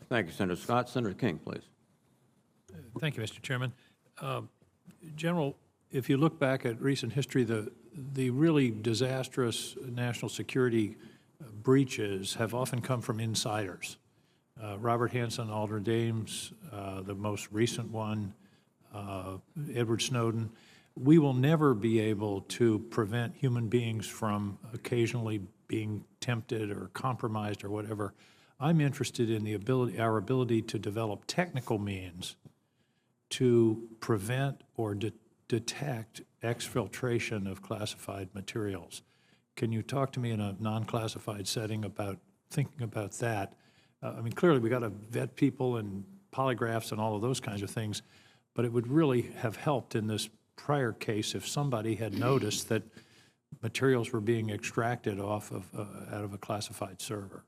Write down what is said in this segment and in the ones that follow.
Thank you, Senator Scott. Senator King, please. Thank you, Mr. Chairman. General, if you look back at recent history, the really disastrous national security breaches have often come from insiders. Robert Hansen, Alder Dames, the most recent one, Edward Snowden. We will never be able to prevent human beings from occasionally being tempted or compromised or whatever. I'm interested in our ability to develop technical means to prevent or detect exfiltration of classified materials. Can you talk to me in a non-classified setting about thinking about that? I mean, clearly we got to vet people and polygraphs and all of those kinds of things, but it would really have helped in this prior case if somebody had noticed that materials were being extracted out of a classified server.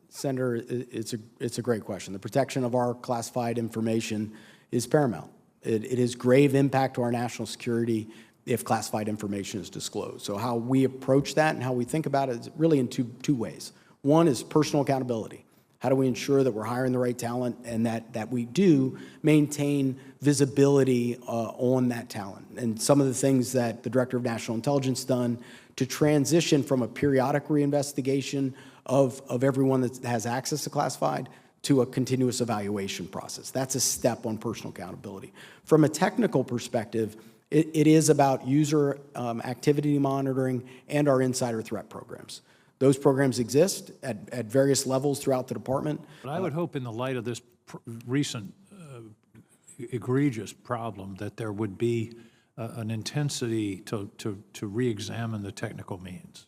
Senator, it's a great question. The protection of our classified information is paramount. It is grave impact to our national security if classified information is disclosed. So how we approach that and how we think about it is really in two ways. One is personal accountability. How do we ensure that we're hiring the right talent and that we do maintain visibility on that talent? And some of the things that the Director of National Intelligence done to transition from a periodic reinvestigation of everyone that has access to classified to a continuous evaluation process. That's a step on personal accountability. From a technical perspective, it is about user activity monitoring and our insider threat programs. Those programs exist at various levels throughout the department. But I would hope in the light of this recent egregious problem that there would be an intensity to re-examine the technical means.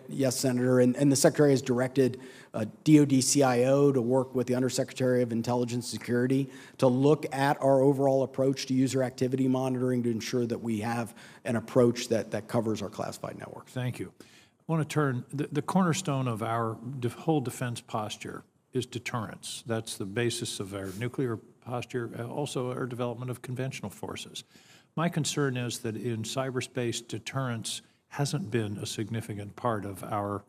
Yes, Senator, and the Secretary has directed DoD CIO to work with the Undersecretary of Intelligence and Security to look at our overall approach to user activity monitoring to ensure that we have an approach that covers our classified networks. Thank you. I want to turn, the cornerstone of our whole defense posture is deterrence. That's the basis of our nuclear posture, also our development of conventional forces. My concern is that in cyberspace, deterrence hasn't been a significant part of our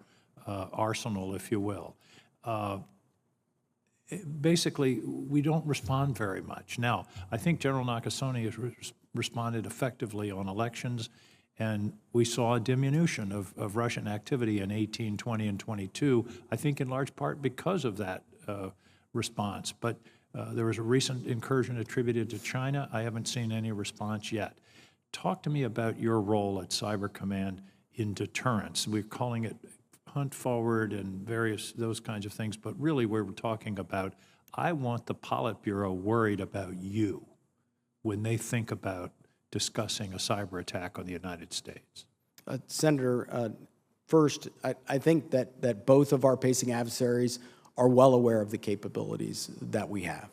arsenal, if you will. Basically, we don't respond very much. Now, I think General Nakasone has responded effectively on elections, and we saw a diminution of Russian activity in 18, 20, and 22, I think in large part because of that response. But there was a recent incursion attributed to China. I haven't seen any response yet. Talk to me about your role at Cyber Command in deterrence. We're calling it hunt forward and various those kinds of things, but really we're talking about, I want the Politburo worried about you when they think about discussing a cyber attack on the United States. Senator, first, I think that both of our pacing adversaries are well aware of the capabilities that we have.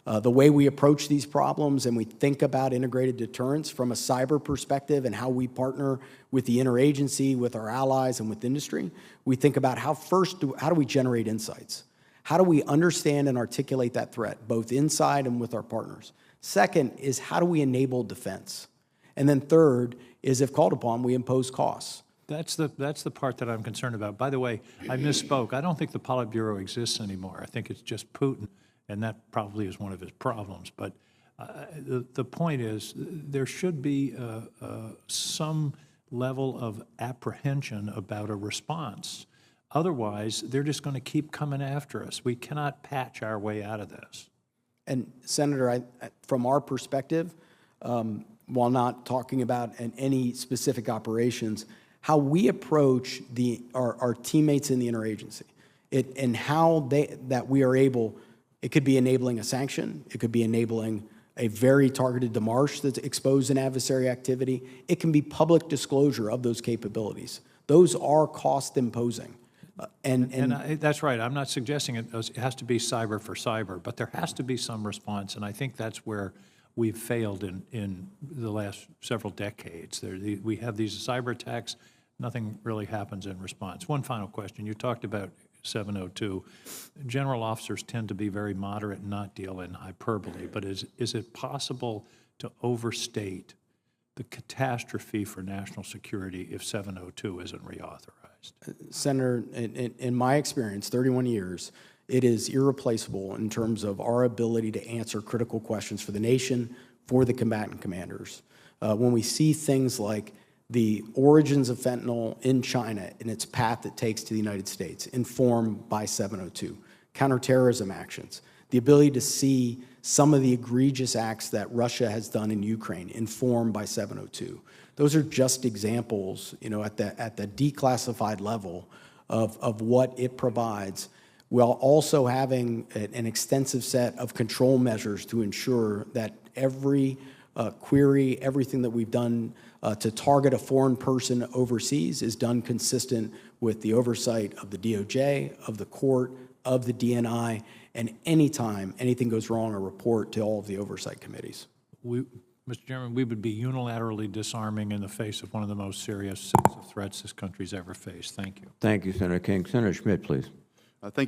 The way we approach these problems and we think about integrated deterrence from a cyber perspective and how we partner with the interagency, with our allies, and with industry, we think about how do we generate insights? How do we understand and articulate that threat, both inside and with our partners? Second is how do we enable defense? And then third is if called upon, we impose costs. That's the part that I'm concerned about. By the way, I misspoke. I don't think the Politburo exists anymore. I think it's just Putin. And that probably is one of his problems. But the point is, there should be some level of apprehension about a response. Otherwise, they're just going to keep coming after us. We cannot patch our way out of this. And Senator, from our perspective, while not talking about any specific operations, how we approach our teammates in the interagency, and how that we are able. It could be enabling a sanction. It could be enabling a very targeted demarche that's exposed in adversary activity. It can be public disclosure of those capabilities. Those are cost imposing. And that's right. I'm not suggesting it has to be cyber for cyber, but there has to be some response. And I think that's where we've failed in the last several decades. We have these cyber attacks. Nothing really happens in response. One final question. You talked about 702. General officers tend to be very moderate and not deal in hyperbole, but is it possible to overstate the catastrophe for national security if 702 isn't reauthorized? Senator, in my experience, 31 years, It is irreplaceable in terms of our ability to answer critical questions for the nation, for the combatant commanders. When we see things like the origins of fentanyl in China and its path it takes to the United States, informed by 702, counterterrorism actions, the ability to see some of the egregious acts that Russia has done in Ukraine, informed by 702. Those are just examples, at the declassified level of what it provides, while also having an extensive set of control measures to ensure that every query, everything that we've done to target a foreign person overseas is done consistent with the oversight of the DOJ, of the court, of the DNI, and anytime anything goes wrong, a report to all of the oversight committees. Mr. Chairman, we would be unilaterally disarming in the face of one of the most serious sets of threats this country's ever faced. Thank you. Thank you, Senator King. Senator Schmidt, please. Thank you.